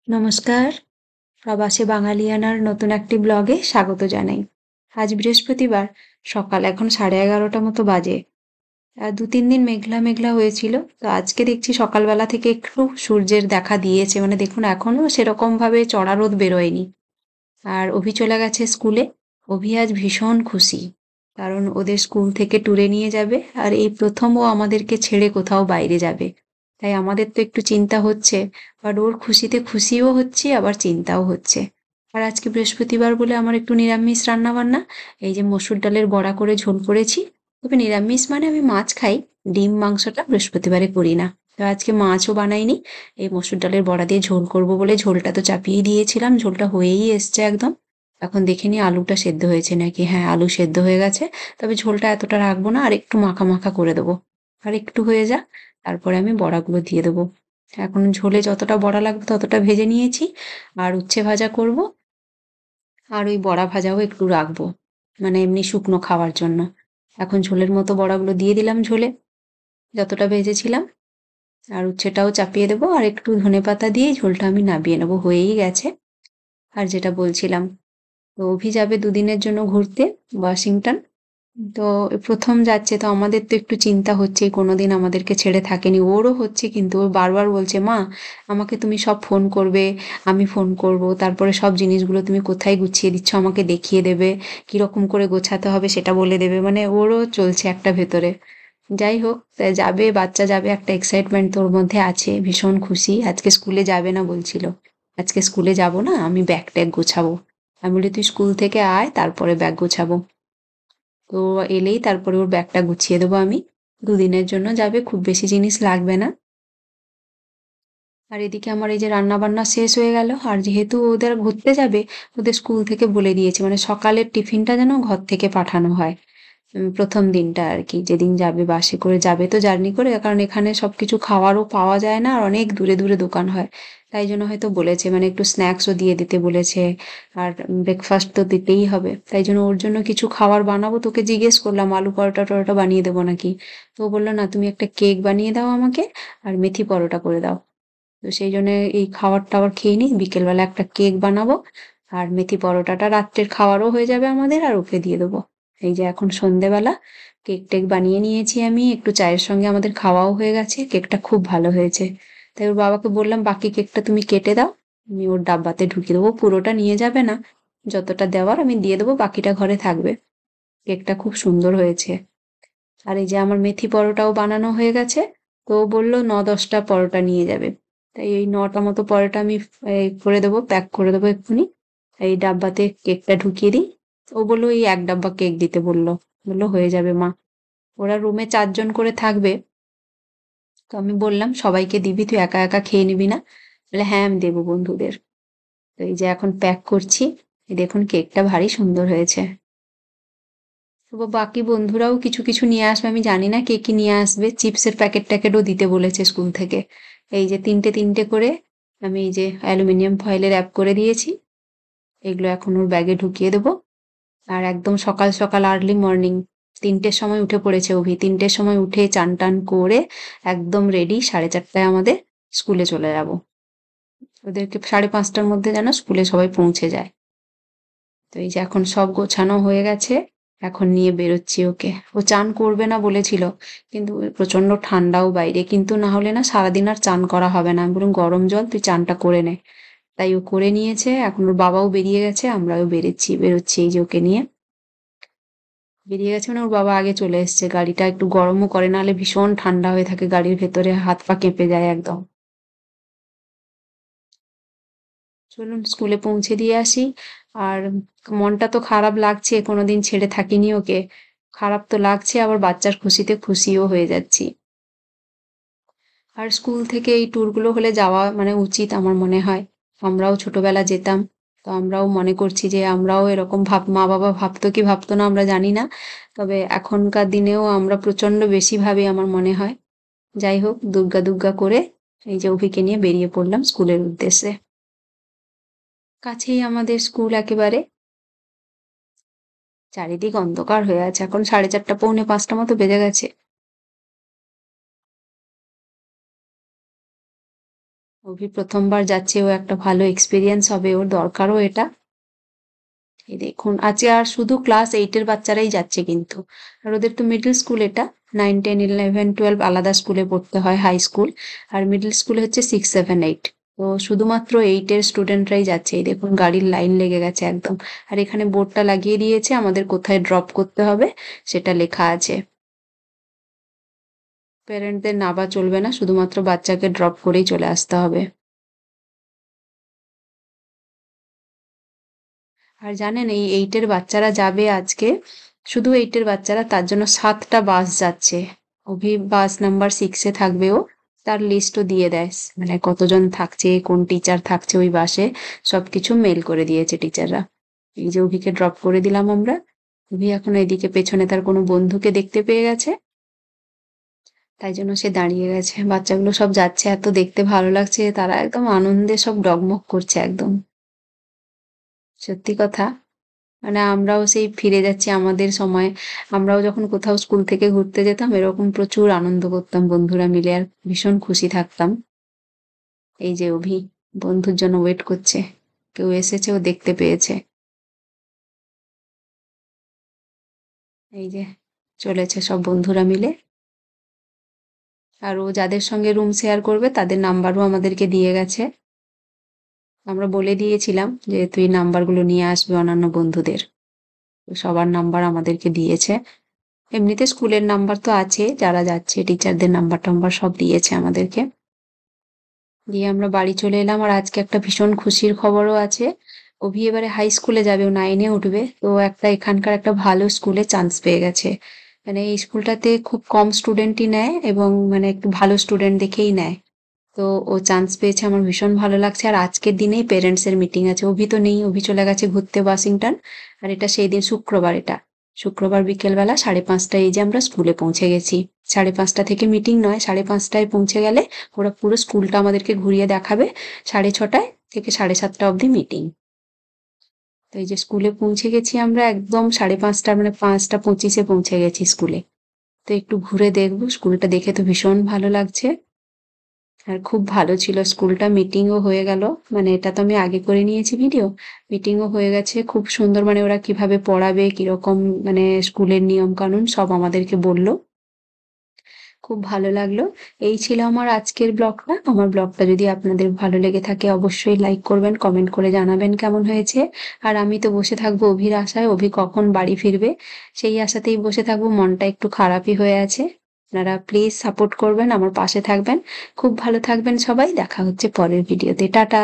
নমস্কার, প্রবাসী বাঙালিয়ানার নতুন একটি ব্লগে স্বাগত জানাই। আজ বৃহস্পতিবার, সকাল এখন 11:30 মতো বাজে। ২-৩ দিন মেঘলা মেঘলা হয়েছিল। তো আজকে দেখছি সকালবেলা থেকে একটু সূর্যের দেখা দিয়েছে। মানে দেখুন এখনো সেরকমভাবে চড়া রোদ বেরোয়নি। আর অভি চলে গেছে স্কুলে। অভি আজ ভীষণ খুশি। কারণ ওদের স্কুল থেকে ট্যুরে নিয়ে যাবে। আর এই ১ম ও আমাদেরকে ছেড়ে কোথাও বাইরে যাবে। তাই আমাদের তো একটু চিন্তা হচ্ছে। বাট ওর খুশিতে খুশিও হচ্ছি আবার চিন্তাও হচ্ছে। আর আজকে বৃহস্পতিবার বলে আমার একটু নিরামিষ রান্নাবান্না। এই যে মসুর ডালের বড়া করে ঝোল করেছি। তবে নিরামিষ মানে আমি মাছ খাই। ডিম মাংসটা বৃহস্পতিবারে করি না। তো আজকে মাছও বানাইনি। এই মসুর ডালের বড়া দিয়ে ঝোল করব বলে ঝোলটা তো চাপিয়েই দিয়েছিলাম। ঝোলটা হয়েই এসছে একদম। এখন দেখে নিই আলুটা সেদ্ধ হয়েছে নাকি। হ্যাঁ, আলু সেদ্ধ হয়ে গেছে। তবে ঝোলটা এতটা রাখবো না, আর একটু মাখা মাখা করে দেবো। আর একটু হয়ে যাক, তারপরে আমি বড়াগুলো দিয়ে দেবো। এখন ঝোলে যতটা বড়া লাগবে ততটা ভেজে নিয়েছি। আর উচ্ছে ভাজা করব। আর ওই বড়া ভাজাও একটু রাখবো, মানে এমনি শুকনো খাওয়ার জন্য। এখন ঝোলের মতো বড়াগুলো দিয়ে দিলাম ঝোলে, যতটা ভেজেছিলাম। আর উচ্ছেটাও চাপিয়ে দেবো, আর একটু ধনেপাতা দিয়ে ঝোলটা আমি নামিয়ে নেবো, হয়েই গেছে। আর যেটা বলছিলাম, তো অভি যাবে দুদিনের জন্য ঘুরতে ওয়াশিংটন। তো ১ম যাচ্ছে, তো আমাদের তো একটু চিন্তা হচ্ছেই, কোনোদিন আমাদেরকে ছেড়ে থাকেনি। ওরও হচ্ছে, কিন্তু ও বারবার বলছে, মা আমাকে তুমি সব ফোন করবে, আমি ফোন করব, তারপরে সব জিনিসগুলো তুমি কোথায় গুছিয়ে দিচ্ছ আমাকে দেখিয়ে দেবে, কিরকম করে গোছাতে হবে সেটা বলে দেবে। মানে ওরও চলছে একটা ভেতরে। যাই হোক, তা যাবে, বাচ্চা যাবে, একটা এক্সাইটমেন্ট তোর মধ্যে আছে, ভীষণ খুশি। আজকে স্কুলে যাবে না বলছিল। আজকে স্কুলে যাব না, আমি ব্যাগ ট্যাগ গোছাবো। আমি বলি তুই স্কুল থেকে আয়, তারপরে ব্যাগ গোছাবো। তো এলেই তারপরে ওর ব্যাগটা গুছিয়ে দেবো আমি। দুদিনের জন্য যাবে, খুব বেশি জিনিস লাগবে না। আর এদিকে আমার এই যে রান্না বান্না শেষ হয়ে গেল। আর যেহেতু ওদের ঘুরতে যাবে, ওদের স্কুল থেকে বলে দিয়েছে মানে সকালের টিফিনটা যেন ঘর থেকে পাঠানো হয়। ১ম দিনটা আর কি, যেদিন যাবে বাসে করে যাবে, তো জার্নি করে, কারণ এখানে সবকিছু খাওয়ারও পাওয়া যায় না, আর অনেক দূরে দূরে দোকান হয়। তাই জন্য হয়তো বলেছে, মানে একটু স্ন্যাক্সও দিয়ে দিতে বলেছে। আর ব্রেকফাস্ট তো দিতেই হবে, তাই জন্য ওর জন্য কিছু খাবার বানাবো। তোকে জিজ্ঞেস করলাম আলু পরোটা টরোটা বানিয়ে দেবো নাকি। তো ও বললো না, তুমি একটা কেক বানিয়ে দাও আমাকে, আর মেথি পরোটা করে দাও। তো সেই জন্য এই খাবার টাবার খেয়ে নিই, বিকেলবেলা একটা কেক বানাবো। আর মেথি পরোটাটা রাত্রের খাওয়ারও হয়ে যাবে আমাদের, আর ওকে দিয়ে দেবো। এই যে এখন সন্ধেবেলা কেক টেক বানিয়ে নিয়েছি আমি, একটু চায়ের সঙ্গে আমাদের খাওয়াও হয়ে গেছে। কেকটা খুব ভালো হয়েছে। তাই ওর বাবাকে বললাম, বাকি কেকটা তুমি কেটে দাও, আমি ওর ডাব্বাতে ঢুকিয়ে দেবো। পুরোটা নিয়ে যাবে না, যতটা দেওয়ার আমি দিয়ে দেবো, বাকিটা ঘরে থাকবে। কেকটা খুব সুন্দর হয়েছে। আর এই যে আমার মেথি পরোটাও বানানো হয়ে গেছে। তো ও বললো ৯-১০টা পরোটা নিয়ে যাবে। তাই এই ৯টা মতো পরোটা আমি করে দেবো, প্যাক করে দেবো এক্ষুনি। এই ডাব্বাতে কেকটা ঢুকিয়ে দিই। ও বললো এই ১ ডাব্বা কেক দিতে বললো। বললো হয়ে যাবে মা। ওরা রুমে ৪ জন করে থাকবে। তো আমি বললাম সবাইকে দিবি, তুই একা একা খেয়ে নিবি না? বলে হ্যাঁ, আমি দেবো বন্ধুদের। তো এই যে এখন প্যাক করছি। এই দেখুন কেকটা ভারী সুন্দর হয়েছে। তো বাকি বন্ধুরাও কিছু কিছু নিয়ে আসবে, আমি জানি না কে কি নিয়ে আসবে। চিপসের প্যাকেট ট্যাকেটও দিতে বলেছে স্কুল থেকে। এই যে তিনটে তিনটে করে আমি এই যে অ্যালুমিনিয়াম ফয়েলে র্যাপ করে দিয়েছি। এগুলো এখন ওর ব্যাগে ঢুকিয়ে দেবো। আর একদম সকাল সকাল আর্লি মর্নিং ৩টের সময় উঠে পড়েছে অভি। ৩টের সময় উঠে চান টান করে একদম রেডি, ৪:৩০টায় আমাদের স্কুলে চলে যাব। ওদেরকে ৫:৩০টার মধ্যে যেন স্কুলে সবাই পৌঁছে যায়। তো এই যে এখন সব গোছানো হয়ে গেছে। এখন নিয়ে বেরোচ্ছি ওকে। ও চান করবে না বলেছিল, কিন্তু প্রচন্ড ঠান্ডাও বাইরে, কিন্তু না হলে না সারাদিন আর চান করা হবে না। আমি বললাম গরম জল তুই চানটা করে নে। তাই ও করে নিয়েছে। এখন ওর বাবাও বেরিয়ে গেছে, আমরাও বেরোচ্ছি এই যে ওকে নিয়ে। বেরিয়ে গেছে মানে ওর বাবা আগে চলে এসছে। গাড়িটা একটু গরমও করে, নাহলে ভীষণ ঠান্ডা হয়ে থাকে গাড়ির ভেতরে, হাত পা কেঁপে যায় একদম। চলুন স্কুলে পৌঁছে দিয়ে আসি। আর মনটা তো খারাপ লাগছে, কোনোদিন ছেড়ে থাকিনি ওকে। খারাপ তো লাগছে, আবার বাচ্চার খুশিতে খুশিও হয়ে যাচ্ছি। আর স্কুল থেকে এই ট্যুরগুলো হলে যাওয়া মানে উচিত আমার মনে হয়। আমরাও ছোটবেলা যেতাম। তো আমরাও মনে করছি যে আমরাও এরকম মা বাবা ভাবতো কি ভাবতো না আমরা জানি না। তবে এখনকার দিনেও আমরা প্রচন্ড বেশি ভাবি আমার মনে হয়। যাই হোক, দুগ্গা দুগ্গা করে এই যে অভিকে নিয়ে বেরিয়ে পড়লাম স্কুলের উদ্দেশ্যে। কাছেই আমাদের স্কুল একেবারে। চারিদিক অন্ধকার হয়ে আছে, এখন 4:30 পৌনে 5টা মতো বেজে গেছে। অভি প্রথমবার যাচ্ছে, ও একটা ভালো এক্সপেরিয়েন্স হবে, ওর দরকারও এটা। এই দেখুন আজকে আর শুধু ক্লাস 8 এর বাচ্চারাই যাচ্ছে কিন্তু। আর ওদের তো মিডল স্কুল এটা। 9, 10, 11, 12 আলাদা স্কুলে পড়তে হয়, হাই স্কুল। আর মিডল স্কুলে হচ্ছে 6, 7, 8। তো শুধুমাত্র 8 এর স্টুডেন্টরাই যাচ্ছে। এই দেখুন গাড়ির লাইন লেগে গেছে একদম। আর এখানে বোর্ডটা লাগিয়ে দিয়েছে, আমাদের কোথায় ড্রপ করতে হবে সেটা লেখা আছে। প্যারেন্টদের নাবা চলবে না, শুধুমাত্র বাচ্চাকে ড্রপ করেই চলে আসতে হবে। আর জানেন এই 8 এর বাচ্চারা যাবে আজকে, শুধু 8 এর বাচ্চারা, তার জন্য 7টা বাস যাচ্ছে। অভি বাস নাম্বার 6 এ থাকবে ও। তার লিস্টও দিয়ে দেয়, মানে কতজন থাকছে, কোন টিচার থাকছে ওই বাসে, সবকিছু মেল করে দিয়েছে টিচাররা। এই যে অভিকে ড্রপ করে দিলাম আমরা। অভি এখন এদিকে পেছনে তার কোনো বন্ধুকে দেখতে পেয়ে গেছে, তাই জন্য সে দাঁড়িয়ে গেছে। বাচ্চাগুলো সব যাচ্ছে, এত দেখতে ভালো লাগছে, তারা একদম আনন্দে সব ডগমগ করছে একদম। সত্যি কথা, মানে আমরাও সেই ফিরে যাচ্ছি আমাদের সময়। আমরাও যখন কোথাও স্কুল থেকে ঘুরতে যেতাম এরকম প্রচুর আনন্দ করতাম বন্ধুরা মিলে, আর ভীষণ খুশি থাকতাম। এই যে অভি বন্ধুর জন্য ওয়েট করছে, কেউ এসেছে, ও দেখতে পেয়েছে। এই যে চলেছে সব বন্ধুরা মিলে। আর ও যাদের সঙ্গে রুম শেয়ার করবে তাদের নাম্বারও আমাদেরকে দিয়ে গেছে। আমরা বলে দিয়েছিলাম যে তুই নাম্বারগুলো নিয়ে আসবি অন্যান্য বন্ধুদের। তো সবার নাম্বার আমাদেরকে দিয়েছে। এমনিতে স্কুলের নাম্বার তো আছে, যারা যাচ্ছে টিচারদের নাম্বার টাম্বার সব দিয়েছে আমাদেরকে। দিয়ে আমরা বাড়ি চলে এলাম। আর আজকে একটা ভীষণ খুশির খবরও আছে। অভি এবারে হাই স্কুলে যাবে, ও 9 এ উঠবে। তো একটা এখানকার একটা ভালো স্কুলে চান্স পেয়ে গেছে। মানে এই স্কুলটাতে খুব কম স্টুডেন্টই নেয়, এবং মানে একটু ভালো স্টুডেন্ট দেখেই নেয়। তো ও চান্স পেয়েছে, আমার ভীষণ ভালো লাগছে। আর আজকের দিনেই প্যারেন্টস এর মিটিং আছে। অভি তো নেই, অভি চলে গেছে ঘুরতে ওয়াশিংটন। আর এটা সেই দিন শুক্রবার, এটা শুক্রবার বিকেলবেলা 5:30টায় এই যে আমরা স্কুলে পৌঁছে গেছি। 5:30 থেকে মিটিং নয়, 5:30টায় পৌঁছে গেলে ওরা পুরো স্কুলটা আমাদেরকে ঘুরিয়ে দেখাবে। 6:30 থেকে 7:30 অবধি মিটিং। তো এই যে স্কুলে পৌঁছে গেছি আমরা একদম 5:30, মানে 5:25 পৌঁছে গেছি স্কুলে। তো একটু ঘুরে দেখবো, স্কুলটা দেখে তো ভীষণ ভালো লাগছে। আর খুব ভালো ছিল স্কুলটা, মিটিংও হয়ে গেল। মানে এটা তো আমি আগে করে নিয়েছি ভিডিও, মিটিংও হয়ে গেছে খুব সুন্দর। মানে ওরা কিভাবে পড়াবে, কিরকম মানে স্কুলের নিয়ম কানুন সব আমাদেরকে বললো। খুব ভালো লাগলো। এই ছিল আমার আজকের ব্লগটা। আমার ব্লগটা যদি আপনাদের ভালো লেগে থাকে অবশ্যই লাইক করবেন, কমেন্ট করে জানাবেন কেমন হয়েছে। আর আমি তো বসে থাকবো অভির আশায়, অভি কখন বাড়ি ফিরবে সেই আশাতেই বসে থাকবো। মনটা একটু খারাপই হয়ে আছে। আপনারা প্লিজ সাপোর্ট করবেন, আমার পাশে থাকবেন। খুব ভালো থাকবেন সবাই, দেখা হচ্ছে পরের ভিডিওতে। টাটা।